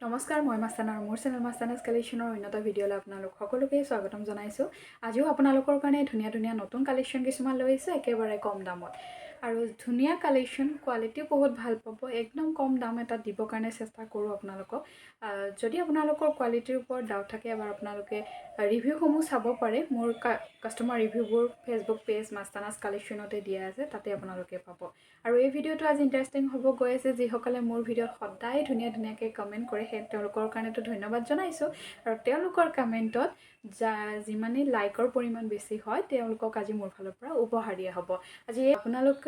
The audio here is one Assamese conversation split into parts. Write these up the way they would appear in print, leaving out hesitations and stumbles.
নমস্কাৰ মই মাস্তানা আৰু মোৰ চেনেল মাস্তানাছ কালেকশ্যনৰ উন্নত ভিডিঅ'লৈ আপোনালোক সকলোকে স্বাগতম জনাইছোঁ। আজিও আপোনালোকৰ কাৰণে ধুনীয়া ধুনীয়া নতুন কালেকশ্যন কিছুমান লৈ আহিছোঁ একেবাৰে কম দামত আৰু ধুনীয়া কালেকশ্যন কোৱালিটিও বহুত ভাল পাব। একদম কম দাম এটা দিবৰ কাৰণে চেষ্টা কৰোঁ আপোনালোকক। যদি আপোনালোকৰ কোৱালিটিৰ ওপৰত ডাউট থাকে এবাৰ আপোনালোকে ৰিভিউসমূহ চাব পাৰে। মোৰ কাষ্টমাৰ ৰিভিউবোৰ ফেচবুক পেজ মাস্তানাছ কালেকশ্যনতে দিয়া আছে, তাতে আপোনালোকে পাব। আৰু এই ভিডিঅ'টো আজি ইণ্টাৰেষ্টিং হ'ব গৈ আছে। যিসকলে মোৰ ভিডিঅ'ত সদায় ধুনীয়াকৈ কমেণ্ট কৰে তেওঁলোকৰ কাৰণেতো ধন্যবাদ জনাইছোঁ। আৰু তেওঁলোকৰ কমেণ্টত যিমানেই লাইকৰ পৰিমাণ বেছি হয় তেওঁলোকক আজি মোৰ ফালৰ পৰা উপহাৰ দিয়া হ'ব। আজি আপোনালোকে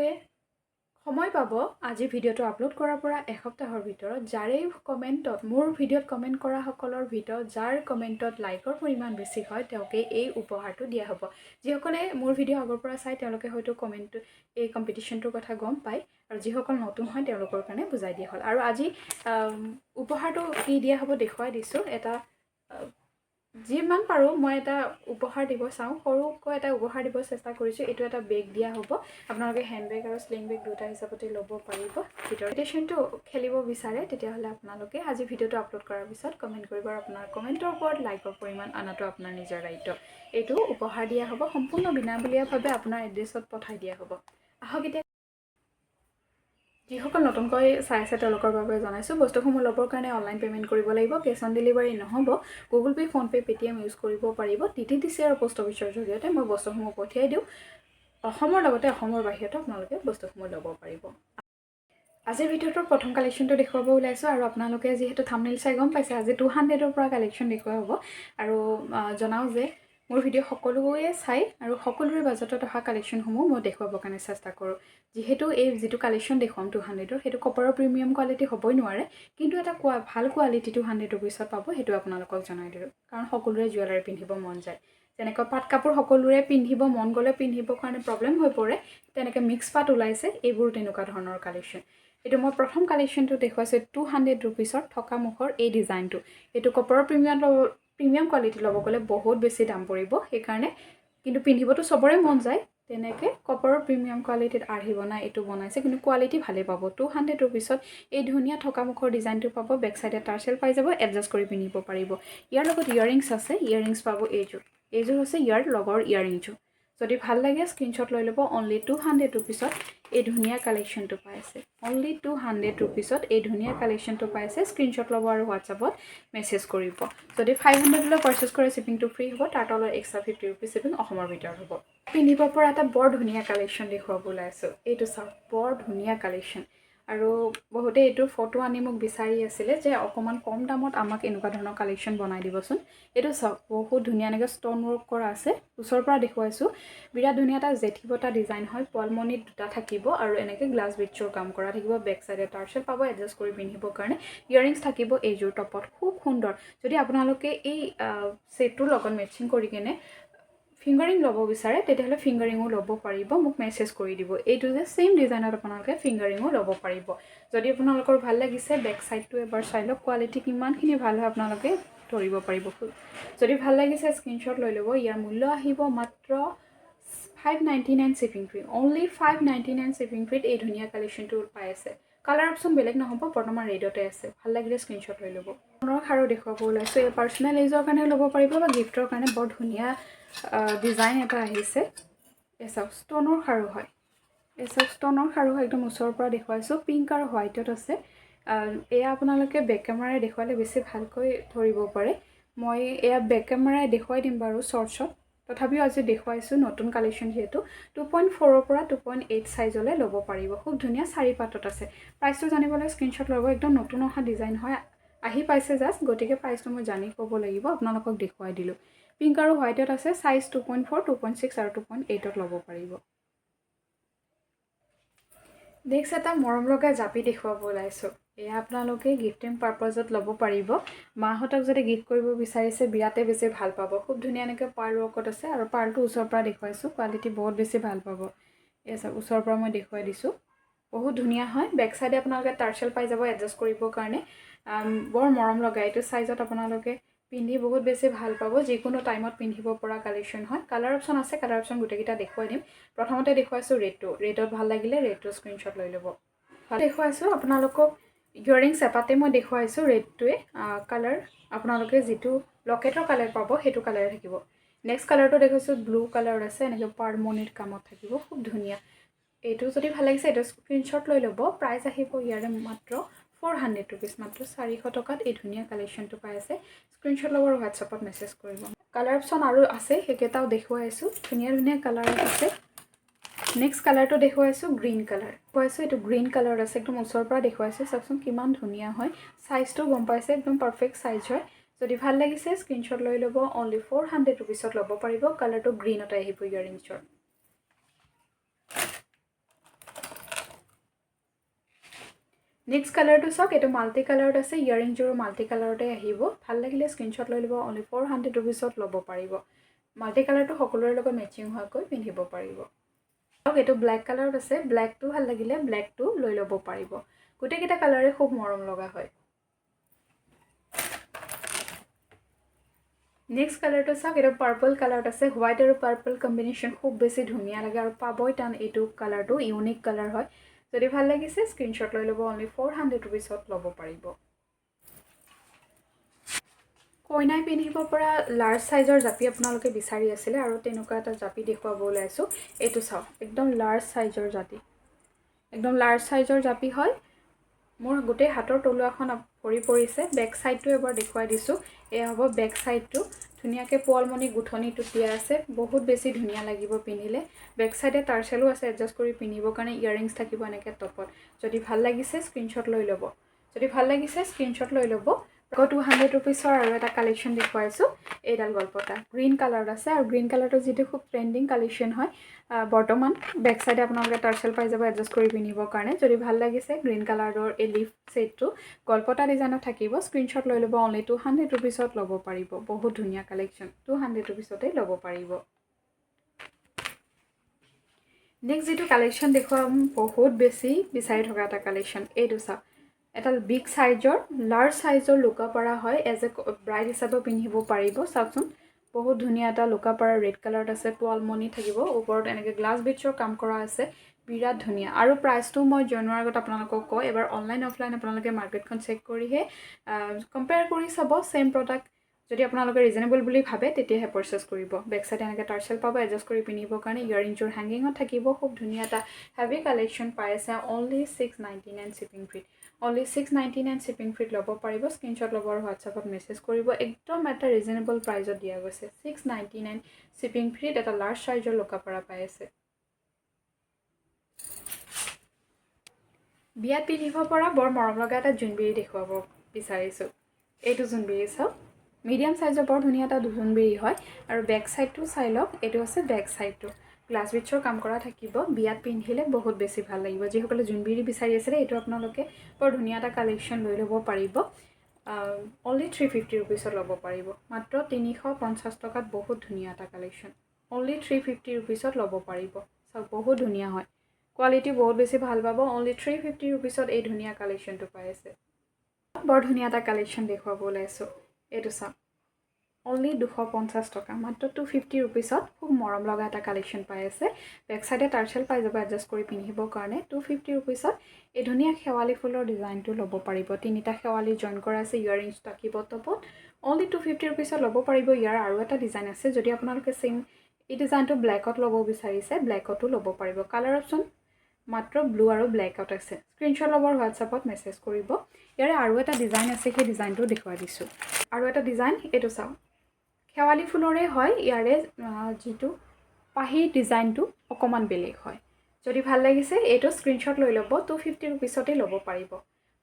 সময় পাব আজি ভিডিঅ'টো আপলোড কৰাৰ পৰা এসপ্তাহৰ ভিতৰত যাৰেই কমেণ্টত মোৰ ভিডিঅ'ত কমেণ্ট কৰা সকলৰ ভিতৰত যাৰ কমেণ্টত লাইকৰ পৰিমাণ বেছি হয় তেওঁকেই এই উপহাৰটো দিয়া হ'ব। যিসকলে মোৰ ভিডিঅ' আগৰ পৰা চাই তেওঁলোকে হয়তো এই কম্পিটিশ্যনটোৰ কথা গম পায়, আৰু যিসকল নতুন হয় তেওঁলোকৰ কাৰণে বুজাই দিয়া হ'ল। আৰু আজি উপহাৰটো কি দিয়া হ'ব দেখুৱাই দিছোঁ। এটা যিমান পাৰোঁ মই এটা উপহাৰ দিব চাওঁ, সৰুকৈ এটা উপহাৰ দিব চেষ্টা কৰিছোঁ। এইটো এটা বেগ দিয়া হ'ব। আপোনালোকে হেণ্ডবেগ আৰু স্লিং বেগ দুটা হিচাপতে ল'ব পাৰিব। ভিডিঅ'টো খেলিব বিচাৰে তেতিয়াহ'লে আপোনালোকে আজি ভিডিঅ'টো আপলোড কৰাৰ পিছত কমেণ্ট কৰিব, আৰু আপোনাৰ কমেণ্টৰ ওপৰত লাইকৰ পৰিমাণ অনাটো আপোনাৰ নিজৰ দায়িত্ব। এইটো উপহাৰ দিয়া হ'ব, সম্পূৰ্ণ বিনামূলীয়াভাৱে আপোনাৰ এড্ৰেছত পঠাই দিয়া হ'ব। আহক এতিয়া যিসকল নতুনকৈ চাই আছে তেওঁলোকৰ বাবে জনাইছোঁ, বস্তুসমূহ ল'বৰ কাৰণে অনলাইন পে'মেণ্ট কৰিব লাগিব। কেছ অন ডেলিভাৰী নহ'ব। Google pay', PhonePe', Paytm use কৰিব পাৰিব। DTDC আৰু পোষ্ট অফিচৰ জৰিয়তে মই বস্তুসমূহ পঠিয়াই দিওঁ। অসমৰ লগতে অসমৰ বাহিৰতো আপোনালোকে বস্তুসমূহ ল'ব পাৰিব। আজিৰ ভিডিঅ'টোৰ প্ৰথম কালেকশ্যনটো দেখুৱাব ওলাইছোঁ, আৰু আপোনালোকে যিহেতু থাম্বনেইল চাই গম পাইছে আজি 200ৰ পৰা কালেকশ্যন দেখুওৱা হ'ব। আৰু জনাওঁ যে মোৰ ভিডিঅ' সকলোৱে চাই আৰু সকলোৰে বাজেটত অহা কালেকশ্যনসমূহ মই দেখুৱাবৰ কাৰণে চেষ্টা কৰোঁ। যিহেতু এই যিটো কালেকশ্যন দেখুৱাম 200ৰ সেইটো কপাৰৰ প্ৰিমিয়াম কোৱালিটি হ'বই নোৱাৰে, কিন্তু এটা ভাল কোৱালিটি 200 ৰুপিছত পাব। সেইটো আপোনালোকক জনাই দিলোঁ, কাৰণ সকলোৰে জুৱেলাৰী পিন্ধিব মন যায়। যেনেকৈ পাট কাপোৰ সকলোৰে পিন্ধিব মন গ'লে পিন্ধিবৰ কাৰণে প্ৰব্লেম হৈ পৰে, তেনেকৈ মিক্স পাট ওলাইছে। এইবোৰ তেনেকুৱা ধৰণৰ কালেকশ্যন। এইটো মই প্ৰথম কালেকশ্যনটো দেখুৱাইছোঁ 200 ৰুপিছত থকা মুখৰ এই ডিজাইনটো। এইটো কপাৰৰ প্ৰিমিয়াম কোৱালিটি ল'ব গ'লে বহুত বেছি দাম পৰিব, সেইকাৰণে কিন্তু পিন্ধিবতো চবৰে মন যায়। তেনেকৈ কপাৰৰ প্ৰিমিয়াম কোৱালিটিত আৰ্হি বনাই এইটো বনাইছে, কিন্তু কোৱালিটি ভালেই পাব। 200 ৰুপিছত এই ধুনীয়া থকা মুখৰ ডিজাইনটো পাব। বেক চাইডে টাৰ্চেল পাই যাব, এডজাষ্ট কৰি পিন্ধিব পাৰিব। ইয়াৰ লগত ইয়েৰিংছ আছে, ইয়েৰিংছ পাব এইযোৰ হৈছে ইয়াৰ লগৰ ইয়েৰিংযোৰ। যদি ভাল লাগে স্ক্ৰীনশ্বট লৈ ল'ব। অনলি 200 ৰুপিছত এই ধুনীয়া কালেকশ্যনটো পাইছে। অনলি 200 ৰুপিছত এই ধুনীয়া কালেকশ্যনটো পাইছে। স্ক্ৰীনশ্বট ল'ব আৰু হোৱাটছআপত মেছেজ কৰিব। যদি 500লৈ পাৰ্চেছ কৰে শ্বিপিংটো ফ্ৰী হ'ব। তাৰ তলত এক্সট্ৰা 50 ৰুপিজ শ্বিপিং অসমৰ ভিতৰত হ'ব। পিন্ধিব পৰা এটা বৰ ধুনীয়া কালেকশ্যন দেখুৱাব ওলাইছোঁ। এইটো চাওক, বৰ ধুনীয়া কালেকশ্যন। আৰু বহুতে এইটোৰ ফটো আনি মোক বিচাৰি আছিলে যে অকণমান কম দামত আমাক এনেকুৱা ধৰণৰ কালেকশ্যন বনাই দিবচোন। এইটো চাওক, বহুত ধুনীয়া এনেকৈ ষ্ট'ন ৱৰ্ক কৰা আছে। ওচৰৰ পৰা দেখুৱাইছোঁ। বিৰাট ধুনীয়া এটা জেঠি বটা ডিজাইন হয়। পলমণিত দুটা থাকিব আৰু এনেকৈ গ্লাছ বিটছৰ কাম কৰা থাকিব। বেক চাইডে টাৰ্চেল পাব, এডজাষ্ট কৰি পিন্ধিবৰ কাৰণে। ইয়েৰিংছ থাকিব এইযোৰ টপত, খুব সুন্দৰ। যদি আপোনালোকে এই ছেটটোৰ লগত মেচিং কৰি কিনে ফিংগাৰিং ল'ব বিচাৰে তেতিয়াহ'লে ফিংগাৰিঙো ল'ব পাৰিব। মোক মেছেজ কৰি দিব। এইটো যে ছেইম ডিজাইনত আপোনালোকে ফিংগাৰিঙো ল'ব পাৰিব। যদি আপোনালোকৰ ভাল লাগিছে বেক চাইডটো এবাৰ চাই লওক, কোৱালিটি কিমানখিনি ভাল হয় আপোনালোকে ধৰিব পাৰিব। যদি ভাল লাগিছে স্ক্ৰীনশ্বট লৈ ল'ব। ইয়াৰ মূল্য আহিব মাত্ৰ 599 শ্বিপিং ফ্ৰী। অনলি 599 শ্বিপিং ফ্ৰীত এই ধুনীয়া কালেকশ্যনটো পাই আছে। কালাৰ অপশ্যন বেলেগ নহ'ব, বৰ্তমান ৰেডতে আছে। ভাল লাগিলে স্ক্ৰীনশ্বট লৈ ল'ব। সোণৰ খাৰু দেখুৱাব ওলাইছোঁ। এই পাৰ্চনেল ইউজৰ কাৰণে ল'ব পাৰিব বা গিফ্টৰ কাৰণে বৰ ধুনীয়া ডিজাইন এটা আহিছে। এই চাওক, ষ্ট'নৰ খাৰু হয়। এই চাওক, ষ্ট'নৰ খাৰু হয়। একদম ওচৰৰ পৰা দেখুৱাইছোঁ। পিংক আৰু হোৱাইটত আছে। এয়া আপোনালোকে বেক কেমেৰাই দেখুৱালে বেছি ভালকৈ ধৰিব পাৰে। মই এয়া বেক কেমেৰাই দেখুৱাই দিম বাৰু শ্বৰ্টছত। তথাপিও আজি দেখুৱাইছোঁ নতুন কালেকশ্যন যিহেতু। 2.4ৰ পৰা 2.8 চাইজলৈ ল'ব পাৰিব। খুব ধুনীয়া চাৰি পাতত আছে। প্ৰাইচটো জানিবলৈ স্ক্ৰীনশ্বট ল'ব। একদম নতুন অহা ডিজাইন হয়, আহি পাইছে জাষ্ট, গতিকে প্ৰাইচটো মই জানি ক'ব লাগিব। আপোনালোকক দেখুৱাই দিলোঁ। পিংক আৰু হোৱাইটত আছে। চাইজ 2.4, 2.6 আৰু 2.8ত ল'ব পাৰিব। নেক্সট এটা মৰম লগা জাপি দেখুৱাব ওলাইছোঁ। এয়া আপোনালোকে গিফ্টিং পাৰপজত ল'ব পাৰিব। মাহঁতক যদি গিফ্ট কৰিব বিচাৰিছে বিৰাটেই বেছি ভাল পাব। খুব ধুনীয়া এনেকৈ পাৰ্ল ৱৰ্কত আছে, আৰু পাৰ্লটো ওচৰৰ পৰা দেখুৱাইছোঁ। কোৱালিটি বহুত বেছি ভাল পাব। এই চাওক, ওচৰৰ পৰা মই দেখুৱাই দিছোঁ। বহুত ধুনীয়া হয়। বেক চাইডে আপোনালোকে টাৰ্চেল পাই যাব এডজাষ্ট কৰিবৰ কাৰণে। বৰ মৰম লগা। এইটো চাইজত আপোনালোকে পিন্ধি বহুত বেছি ভাল পাব। যিকোনো টাইমত পিন্ধিব পৰা কালেকশ্যন হয়। কালাৰ অপশ্যন আছে, কালাৰ অপশ্যন গোটেইকেইটা দেখুৱাই দিম। প্ৰথমতে দেখুৱাইছোঁ ৰেডটো। ৰেডত ভাল লাগিলে ৰেডটো স্ক্ৰীনশ্বট লৈ ল'ব। দেখুৱাইছোঁ আপোনালোকক ইয়াৰিংছ এপাতে মই দেখুৱাইছোঁ ৰেডটোৱে কালাৰ আপোনালোকে যিটো লকেটৰ কালাৰ পাব সেইটো কালাৰে থাকিব নেক্সট কালাৰটো দেখুৱাইছোঁ ব্লু কালাৰ আছে এনেকৈ পাৰমনিৰ কামত থাকিব খুব ধুনীয়া এইটো যদি ভাল লাগিছে এইটো স্ক্ৰীনশ্বট লৈ ল'ব প্ৰাইচ আহিব ইয়াৰে মাত্ৰ 400 ৰুপিজ মাত্ৰ 400 টকাত এই ধুনীয়া কালেকশ্যনটো পাই আছে স্ক্ৰীনশ্বট ল'ব আৰু হোৱাটছআপত মেছেজ কৰিব কালাৰ অপশ্যন আৰু আছে সেইকেইটাও দেখুৱাইছোঁ ধুনীয়া ধুনীয়া কালাৰ আছে নেক্সট কালাৰটো দেখুৱাইছোঁ গ্ৰীণ কালাৰ দেখুৱাইছোঁ এইটো গ্ৰীণ কালাৰ আছে একদম ওচৰৰ পৰা দেখুৱাইছোঁ চাওকচোন কিমান ধুনীয়া হয় চাইজটো গম পাইছে একদম পাৰফেক্ট চাইজ হয় যদি ভাল লাগিছে স্ক্ৰীনশ্বট লৈ ল'ব অনলি 400 ৰুপিছত ল'ব পাৰিব কালাৰটো গ্ৰীণত আহিব ইয়াৰিংছৰ নেক্সট কালাৰটো চাওক এইটো মাল্টি কালাৰত আছে ইয়াৰিংযোৰো মাল্টি কালাৰতে আহিব ভাল লাগিলে স্ক্ৰীনশ্বট লৈ ল'ব অনলি 400 ৰুপিছত ল'ব পাৰিব মাল্টি কালাৰটো সকলোৰে লগত মেচিং হোৱাকৈ পিন্ধিব পাৰিব আৰু এইটো ব্লেক কালাৰত আছে ব্লেকটো ভাল লাগিলে ব্লেকটো লৈ ল'ব পাৰিব গোটেইকেইটা কালাৰে খুব মৰম লগা হয় নেক্সট কালাৰটো চাওক এইটো পাৰ্পল কালাৰত আছে হোৱাইট আৰু পাৰ্পল কম্বিনেশ্যন খুব বেছি ধুনীয়া লাগে আৰু পাবই টান এইটো কালাৰটো ইউনিক কালাৰ হয় যদি ভাল লাগিছে স্ক্ৰীনশ্বট লৈ ল'ব অনলি 400 ৰুপিছত ল'ব পাৰিব কইনাই পিন্ধিব পৰা লাৰ্জ সাইজৰ জাপি আপোনালোকে বিচাৰি আছিলে আৰু তেনেকুৱা এটা জাপি দেখুৱাব ওলাইছোঁ এইটো চাওক একদম লাৰ্জ সাইজৰ জাপি একদম লাৰ্জ সাইজৰ জাপি হয় মোৰ গোটেই হাতৰ তলুৱাখন ভৰি পৰিছে বেক সাইডটো এবাৰ দেখুৱাই দিছোঁ এয়া হ'ব বেক সাইডটো ধুনীয়াকৈ পোৱালমণি গুঠনিটো দিয়া আছে বহুত বেছি ধুনীয়া লাগিব পিন্ধিলে বেক সাইডে টাৰ্চেলো আছে এডজাষ্ট কৰি পিন্ধিবৰ কাৰণে ইয়াৰিংছ থাকিব এনেকৈ টপত যদি ভাল লাগিছে স্ক্ৰীনশ্বট লৈ ল'ব যদি ভাল লাগিছে স্ক্ৰীনশ্বট লৈ ল'ব আকৌ 200 ৰুপিছৰ আৰু এটা কালেকশ্যন দেখুৱাইছোঁ এইডাল গল্পতা গ্ৰীণ কালাৰত আছে আৰু গ্ৰীণ কালাৰটো যিটো খুব ট্ৰেণ্ডিং কালেকশ্যন হয় বৰ্তমান বেক সাইডে আপোনালোকে টাৰ্চেল পাই যাব এডজাষ্ট কৰি পিন্ধিবৰ কাৰণে যদি ভাল লাগিছে গ্ৰীণ কালাৰৰ এই লিফ ছেটটো গল্পতা ডিজাইনত থাকিব স্ক্ৰীনশ্বট লৈ ল'ব অনলি 200 ৰুপিছত ল'ব পাৰিব বহুত ধুনীয়া কালেকশ্যন 200 ৰুপিছতে ল'ব পাৰিব নেক্সট যিটো কালেকশ্যন দেখুৱাম বহুত বেছি বিচাৰি থকা এটা কালেকশ্যন এইটো চাওক এটা বিগ সাইজৰ লাৰ্জ সাইজৰ লুকা পৰা হয় এজ এ ব্ৰাইড হিচাপে পিন্ধিব পাৰিব চাওকচোন বহুত ধুনীয়া এটা লুকা পৰা ৰেড কালাৰত আছে পোৱালমণি থাকিব ওপৰত এনেকৈ গ্লাছ বিটছৰ কাম কৰা আছে বিৰাট ধুনীয়া আৰু প্ৰাইচটো মই জনোৱাৰ আগত আপোনালোকক কওঁ এবাৰ অনলাইন অফলাইন আপোনালোকে মাৰ্কেটখন চেক কৰিহে কম্পেয়াৰ কৰি চাব ছেম প্ৰডাক্ট যদি আপোনালোকে ৰিজনেবল বুলি ভাবে তেতিয়াহে পাৰ্চেছ কৰিব বেক সাইডে এনেকৈ টাৰ্চেল পাব এডজাষ্ট কৰি পিন্ধিবৰ কাৰণে ইয়াৰিংযোৰ হেংগিঙত থাকিব খুব ধুনীয়া এটা হেভি কালেকশ্যন পাই আছে only 699 shipping free only 699 shipping ফ্ৰীত ল'ব পাৰিব স্ক্ৰীনশ্বট ল'ব আৰু হোৱাটছআপত মেছেজ কৰিব একদম এটা ৰিজনেবল প্ৰাইজত দিয়া গৈছে 699 শ্বিপিং ফ্ৰীত এটা লাৰ্জ সাইজৰ লুকাপাৰা পাই আছে বিয়াত পিন্ধিব পৰা বৰ মৰম লগা এটা জোনবিৰি দেখুৱাব বিচাৰিছোঁ এইটো জোনবিৰি চাওক মিডিয়াম সাইজৰ বৰ ধুনীয়া এটা জোনবিৰি হয় আৰু বেক সাইডটো চাই লওক এইটো আছে বেক সাইডটো গ্লাছ বিটছৰ কাম কৰা থাকিব বিয়াত পিন্ধিলে বহুত বেছি ভাল লাগিব যিসকলে জোনবিৰি বিচাৰি আছিলে এইটো আপোনালোকে বৰ ধুনীয়া এটা কালেকশ্যন লৈ ল'ব পাৰিব অনলি 350 ৰুপিছত ল'ব পাৰিব মাত্ৰ 350 টকাত বহুত ধুনীয়া এটা কালেকশ্যন অনলি 350 ৰুপিছত ল'ব পাৰিব চাওক বহুত ধুনীয়া হয় কোৱালিটি বহুত বেছি ভাল পাব অনলি 350 ৰুপিছত এই ধুনীয়া কালেকশ্যনটো পাই আছে বৰ ধুনীয়া এটা কালেকশ্যন দেখুৱাব ওলাইছোঁ এইটো চাওক অনলি 250 টকা মাত্ৰ 250 ৰুপিছত খুব মৰম লগা এটা কালেকশ্যন পাই আছে বেক সাইডে টাৰ্চেল পাই যাব এডজাষ্ট কৰি পিন্ধিবৰ কাৰণে 250 ৰুপিছত এই ধুনীয়া শেৱালি ফুলৰ ডিজাইনটো ল'ব পাৰিব তিনিটা শেৱালি জইন কৰা আছে ইয়াৰিংছ থাকিব টপত অনলি 250 ৰুপিছত ল'ব পাৰিব ইয়াৰ আৰু এটা ডিজাইন আছে যদি আপোনালোকে ছেম এই ডিজাইনটো ব্লেকত ল'ব বিচাৰিছে ব্লেকতো ল'ব পাৰিব কালাৰ অপশ্যন মাত্ৰ ব্লু আৰু ব্লেকত আছে স্ক্ৰীনশ্বট ল'ব হোৱাটছআপত মেছেজ কৰিব ইয়াৰে আৰু এটা ডিজাইন আছে সেই ডিজাইনটো দেখুৱাই দিছোঁ আৰু এটা ডিজাইন এইটো চাওক শেৱালি ফুলৰে হয় ইয়াৰে যিটো পাহি ডিজাইনটো অকণমান বেলেগ হয় যদি ভাল লাগিছে এইটো স্ক্ৰীনশ্বট লৈ ল'ব 250 ৰুপিছতেই ল'ব পাৰিব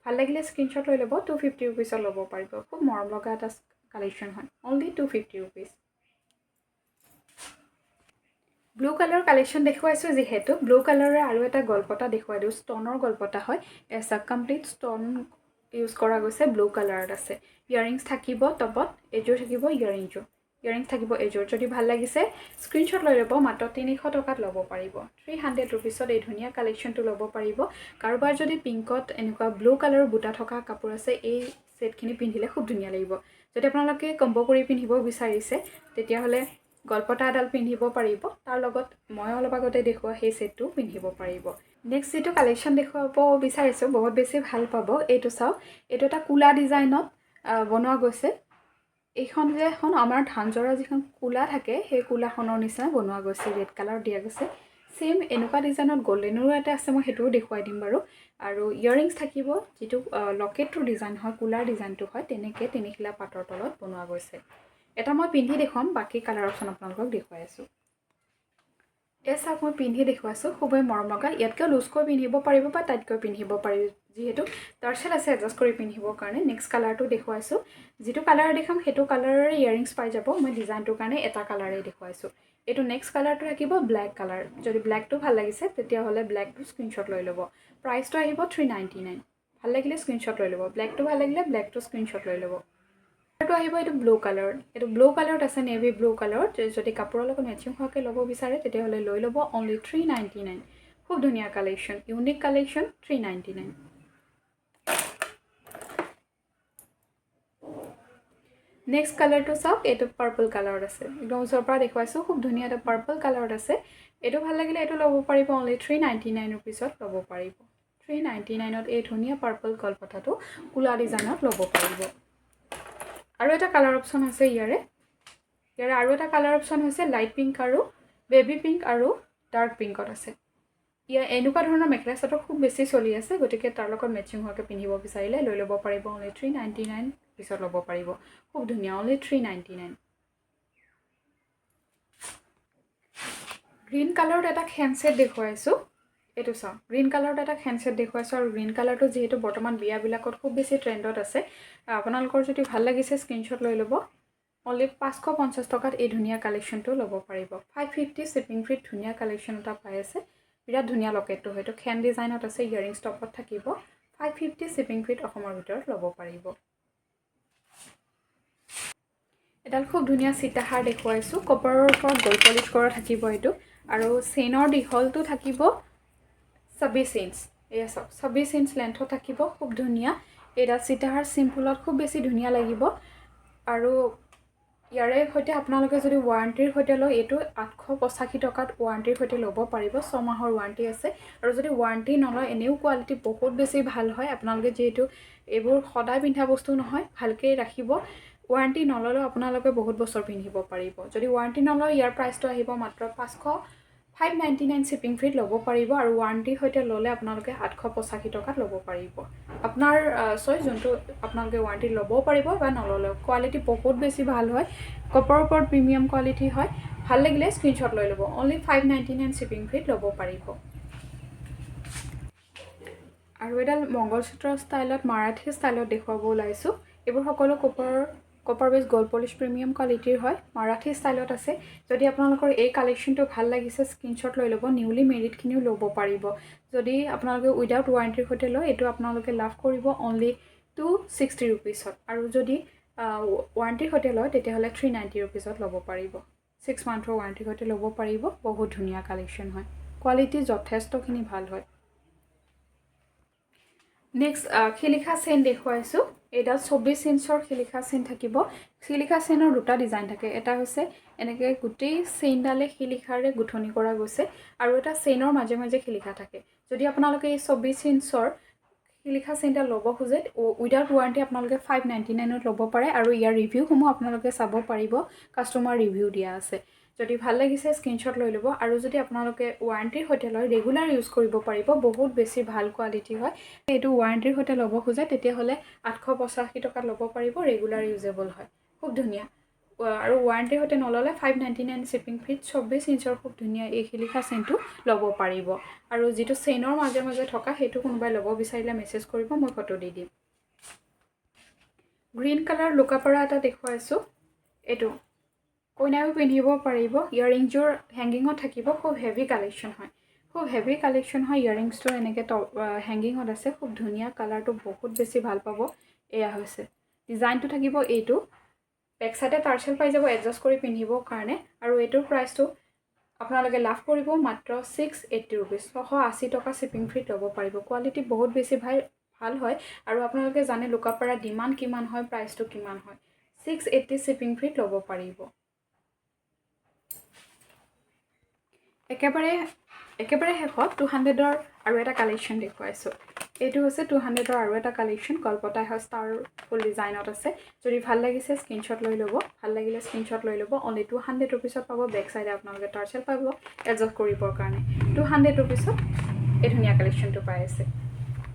ভাল লাগিলে স্ক্ৰীনশ্বট লৈ ল'ব 250 ৰুপিছত ল'ব পাৰিব খুব মৰম লগা এটা কালেকশ্যন হয় অনলি 250 ৰুপিছ ব্লু কালাৰৰ কালেকশ্যন দেখুৱাইছোঁ যিহেতু ব্লু কালাৰৰ আৰু এটা গল্পতা দেখুৱাই দিওঁ ষ্টনৰ গল্পতা হয় S a complete stone use কৰা গৈছে ব্লু কালাৰত আছে ইয়াৰিংছ থাকিব টপত এযোৰ থাকিব ইয়াৰিংছ থাকিব এযোৰ যদি ভাল লাগিছে স্ক্ৰীনশ্বট লৈ ল'ব মাত্ৰ 300 টকাত ল'ব পাৰিব 300 ৰুপিছত এই ধুনীয়া কালেকশ্যনটো ল'ব পাৰিব কাৰোবাৰ যদি পিংকত এনেকুৱা ব্লু কালাৰৰ বুটা থকা কাপোৰ আছে এই ছেটখিনি পিন্ধিলে খুব ধুনীয়া লাগিব যদি আপোনালোকে কম্ব কৰি পিন্ধিব বিচাৰিছে তেতিয়াহ'লে গল্পতা এডাল পিন্ধিব পাৰিব তাৰ লগত মই অলপ আগতে দেখুওৱা সেই ছেটটো পিন্ধিব পাৰিব নেক্সট যেটো কালেকশ্যন দেখুৱাব বিচাৰিছোঁ বহুত বেছি ভাল পাব এইটো চাওক এইটো এটা কুলা ডিজাইনত বনোৱা গৈছে এইখন যে এখন আমাৰ ধানজৰা যিখন কুলা থাকে সেই কুলাখনৰ নিচিনা বনোৱা গৈছে ৰেড কালাৰ দিয়া গৈছে সেম এনেকুৱা ডিজাইনত গল্ডেনৰো এটা আছে মই সেইটোও দেখুৱাই দিম বাৰু আৰু ইয়াৰিংছ থাকিব যেটো লকেটৰ ডিজাইন হয় কুলাৰ ডিজাইনটো হয় তেনেকৈ তিনিখিলা পাটৰ তলত বনোৱা গৈছে এটা মই পিন্ধি দেখুৱাম বাকি কালাৰ অপচন আপোনালোকক দেখুৱাই আছোঁ এই চাওক মই পিন্ধি দেখুৱাইছোঁ খুবেই মৰম লগা ইয়াতকৈ লুজকৈ পিন্ধিব পাৰিব বা টাইটকৈ পিন্ধিব পাৰিব যিহেতু টাৰ্চেল আছে এডজাষ্ট কৰি পিন্ধিবৰ কাৰণে নেক্সট কালাৰটো দেখুৱাইছোঁ যিটো কালাৰ দেখাম সেইটো কালাৰৰে ইয়াৰিংছ পাই যাব মই ডিজাইনটোৰ কাৰণে এটা কালাৰেই দেখুৱাইছোঁ এইটো নেক্সট কালাৰটো থাকিব ব্লেক কালাৰ যদি ব্লেকটো ভাল লাগিছে তেতিয়াহ'লে ব্লেকটো স্ক্ৰীনশ্বট লৈ ল'ব প্ৰাইচটো আহিব 399 ভাল লাগিলে স্ক্ৰীনশ্বট লৈ ল'ব ব্লেকটো ভাল লাগিলে ব্লেকটো স্ক্ৰীনশ্বট লৈ ল'ব এইটো আহিব এইটো ব্লু কালাৰ এইটো ব্লু কালাৰত আছে নেভি ব্লু কালাৰত যদি কাপোৰৰ লগত মেচিং হোৱাকৈ ল'ব বিচাৰে তেতিয়াহ'লে লৈ ল'ব অনলি 399 খুব ধুনীয়া কালেকশ্যন ইউনিক কালেকশ্যন 399 নেক্সট কালাৰটো চাওক এইটো পাৰ্পল কালাৰত আছে একদম ওচৰৰ পৰা দেখুৱাইছোঁ খুব ধুনীয়া এটা পাৰ্পল কালাৰত আছে এইটো ভাল লাগিলে এইটো ল'ব পাৰিব অনলি 399 ৰুপিছত ল'ব পাৰিব 399ত এই ধুনীয়া পাৰ্পল গলপতাটো কুলা ডিজাইনত ল'ব পাৰিব আৰু এটা কালাৰ অপচন আছে ইয়াৰে আৰু এটা কালাৰ অপচন হৈছে লাইট পিংক আৰু বেবি পিংক আৰু ডাৰ্ক পিংকত আছে ইয়াৰ এনেকুৱা ধৰণৰ মেখেলা চাদৰ খুব বেছি চলি আছে গতিকে তাৰ লগত মেচিং হোৱাকৈ পিন্ধিব বিচাৰিলে লৈ ল'ব পাৰিব অনলি 399 পিছত ল'ব পাৰিব খুব ধুনীয়া অনলি 399 গ্ৰীণ কালাৰত এটা হেণ্ডছেট দেখুৱাইছোঁ এইটো চাওক গ্ৰীণ কালাৰত এটা হেণ্ডছেট দেখুৱাইছোঁ আৰু গ্ৰীণ কালাৰটো যিহেতু বৰ্তমান বিয়াবিলাকত খুব বেছি ট্ৰেণ্ডত আছে আপোনালোকৰ যদি ভাল লাগিছে স্ক্ৰীনশ্বট লৈ ল'ব অনলি 550 টকাত এই ধুনীয়া কালেকশ্যনটো ল'ব পাৰিব 550 শ্বিপিং ফ্ৰীত ধুনীয়া কালেকশ্যন এটা পাই আছে বিৰাট ধুনীয়া লকেটটো হয়তো খেন ডিজাইনত আছে ইয়াৰিংছ টপত থাকিব 550 শ্বিপিং ফ্ৰীত অসমৰ ভিতৰত ল'ব পাৰিব এডাল খুব ধুনীয়া সীতাহাৰ দেখুৱাইছোঁ কপাৰৰ ওপৰত গল পলিছ কৰা থাকিব এইটো আৰু চেইনৰ দীঘলটো থাকিব 26 ইঞ্চ এয়া চাওক 26 ইঞ্চ লেন্থত থাকিব খুব ধুনীয়া এডাল সীতাহাৰ চিম্পুলত খুব বেছি ধুনীয়া লাগিব আৰু ইয়াৰে সৈতে আপোনালোকে যদি ৱাৰেণ্টিৰ সৈতে লয় এইটো 885 টকাত ৱাৰেণ্টিৰ সৈতে ল'ব পাৰিব 6 মাহৰ ৱাৰেণ্টি আছে আৰু যদি ৱাৰেণ্টি নলয় এনেও কোৱালিটি বহুত বেছি ভাল হয় আপোনালোকে যিহেতু এইবোৰ সদায় পিন্ধা বস্তু নহয় ভালকৈ ৰাখিব ৱাৰেণ্টি নললেও আপোনালোকে বহুত বছৰ পিন্ধিব পাৰিব যদি ৱাৰেণ্টি নলয় ইয়াৰ প্ৰাইচটো আহিব মাত্ৰ 599 শ্বিপিং ফ্ৰীত ল'ব পাৰিব আৰু ৱাৰেণ্টিৰ সৈতে ল'লে আপোনালোকে 885 টকাত ল'ব পাৰিব আপোনাৰ চইচ যোনটো আপোনালোকে ৱাৰেণ্টি ল'বও পাৰিব বা নল'লেও কোৱালিটি বহুত বেছি ভাল হয় কপাৰৰ ওপৰত প্ৰিমিয়াম কোৱালিটি হয় ভাল লাগিলে স্ক্ৰীনশ্বট লৈ ল'ব অনলি 599 শ্বিপিং ফ্ৰীত ল'ব পাৰিব আৰু এডাল মংগলসূত্ৰ ষ্টাইলত মাৰাঠী ষ্টাইলত দেখুৱাব ওলাইছোঁ এইবোৰ সকলো কপাৰ বেছ গল্ড পলিছ প্ৰিমিয়াম কোৱালিটিৰ হয় মাৰাঠী ষ্টাইলত আছে যদি আপোনালোকৰ এই কালেকশ্যনটো ভাল লাগিছে স্ক্ৰীনশ্বট লৈ ল'ব নিউলি মেৰিডখিনিও ল'ব পাৰিব যদি আপোনালোকে উইদাউট ৱাৰেণ্টিৰ সৈতে লয় এইটো আপোনালোকে লাভ কৰিব অনলি 260 ৰুপিছত আৰু যদি ৱাৰেণ্টিৰ সৈতে লয় তেতিয়াহ'লে 390 ৰুপিছত ল'ব পাৰিব 6 মান্থৰ ৱাৰেণ্টিৰ সৈতে ল'ব পাৰিব বহুত ধুনীয়া কালেকশ্যন হয় কোৱালিটি যথেষ্টখিনি ভাল হয় নেক্সট শিলিখা চেইন দেখুৱাইছোঁ এইডাল 24 ইঞ্চৰ শিলিখা চেইন থাকিব শিলিখা চেইনৰ দুটা ডিজাইন থাকে এটা হৈছে এনেকৈ গোটেই চেইনডালে শিলিখাৰে গুঠনি কৰা গৈছে আৰু এটা চেইনৰ মাজে মাজে শিলিখা থাকে যদি আপোনালোকে এই 24 ইঞ্চৰ শিলিখা চেইনডাল ল'ব খোজে উইদাউট ৱাৰেণ্টি আপোনালোকে 599ত ল'ব পাৰে আৰু ইয়াৰ ৰিভিউসমূহ আপোনালোকে চাব পাৰিব কাষ্টমাৰ ৰিভিউ দিয়া আছে যদি ভাল লাগিছে স্ক্ৰীনশ্বট লৈ ল'ব আৰু যদি আপোনালোকে ৱাৰেণ্টিৰ সৈতে লয় ৰেগুলাৰ ইউজ কৰিব পাৰিব বহুত বেছি ভাল কোৱালিটি হয় এইটো ৱাৰেণ্টিৰ সৈতে ল'ব খোজে তেতিয়াহ'লে 885 টকাত ল'ব পাৰিব ৰেগুলাৰ ইউজেবল হয় খুব ধুনীয়া আৰু ৱাৰেণ্টিৰ সৈতে নল'লে 599 শ্বিপিং ফ্ৰীত 24 ইঞ্চৰ খুব ধুনীয়া এই শিলিখা চেইনটো ল'ব পাৰিব আৰু যিটো চেইনৰ মাজে মাজে থকা সেইটো কোনোবাই ল'ব বিচাৰিলে মেছেজ কৰিব মই ফটো দি দিম গ্ৰীণ কালাৰ লুকাপাৰা এটা দেখুৱাইছোঁ এইটো কইনাও পিন্ধিব পাৰিব ইয়াৰিংছযোৰ হেংগিঙত থাকিব খুব হেভি কালেকশ্যন হয় ইয়াৰিংছটো এনেকৈ হেংগিঙত আছে খুব ধুনীয়া কালাৰটো বহুত বেছি ভাল পাব এয়া হৈছে ডিজাইনটো থাকিব এইটো বেক চাইডে টাৰ্চেল পাই যাব এডজাষ্ট কৰি পিন্ধিবৰ কাৰণে আৰু এইটোৰ প্ৰাইচটো আপোনালোকে লাভ কৰিব মাত্ৰ 680 ৰুপিজ 680 টকা শ্বিপিং ফ্ৰীত ল'ব পাৰিব কোৱালিটি বহুত বেছি ভাল হয় আৰু আপোনালোকে জানে লুকাপাৰা ডিমাণ্ড কিমান হয় প্ৰাইচটো কিমান হয় 680 শ্বিপিং ফ্ৰীত ল'ব পাৰিব একেবাৰে শেষত 200ৰ আৰু এটা কালেকশ্যন দেখুৱাইছোঁ এইটো হৈছে 200ৰ আৰু এটা কালেকশ্যন গলপতা ষ্টাৰ ফুল ডিজাইনত আছে যদি ভাল লাগিছে স্ক্ৰীনশ্বট লৈ ল'ব ভাল লাগিলে স্ক্ৰীনশ্বট লৈ ল'ব অনলি 200 ৰুপিছত পাব বেক চাইডে আপোনালোকে টাৰ্চেল পাব এডজাষ্ট কৰিবৰ কাৰণে 200 ৰুপিছত এই ধুনীয়া কালেকশ্যনটো পাই আছে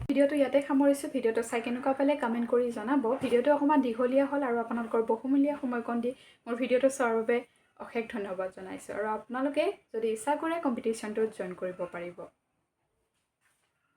ভিডিঅ'টো ইয়াতে সামৰিছোঁ ভিডিঅ'টো চাই কেনেকুৱা পালে কমেণ্ট কৰি জনাব ভিডিঅ'টো অকণমান দীঘলীয়া হ'ল আৰু আপোনালোকৰ বহুমূলীয়া সময়কণ দি মোৰ ভিডিঅ'টো চোৱাৰ বাবে অশেষ ধন্যবাদ জনাইছোঁ আৰু আপোনালোকে যদি ইচ্ছা কৰে কম্পিটিশ্যনটোত জইন কৰিব পাৰিব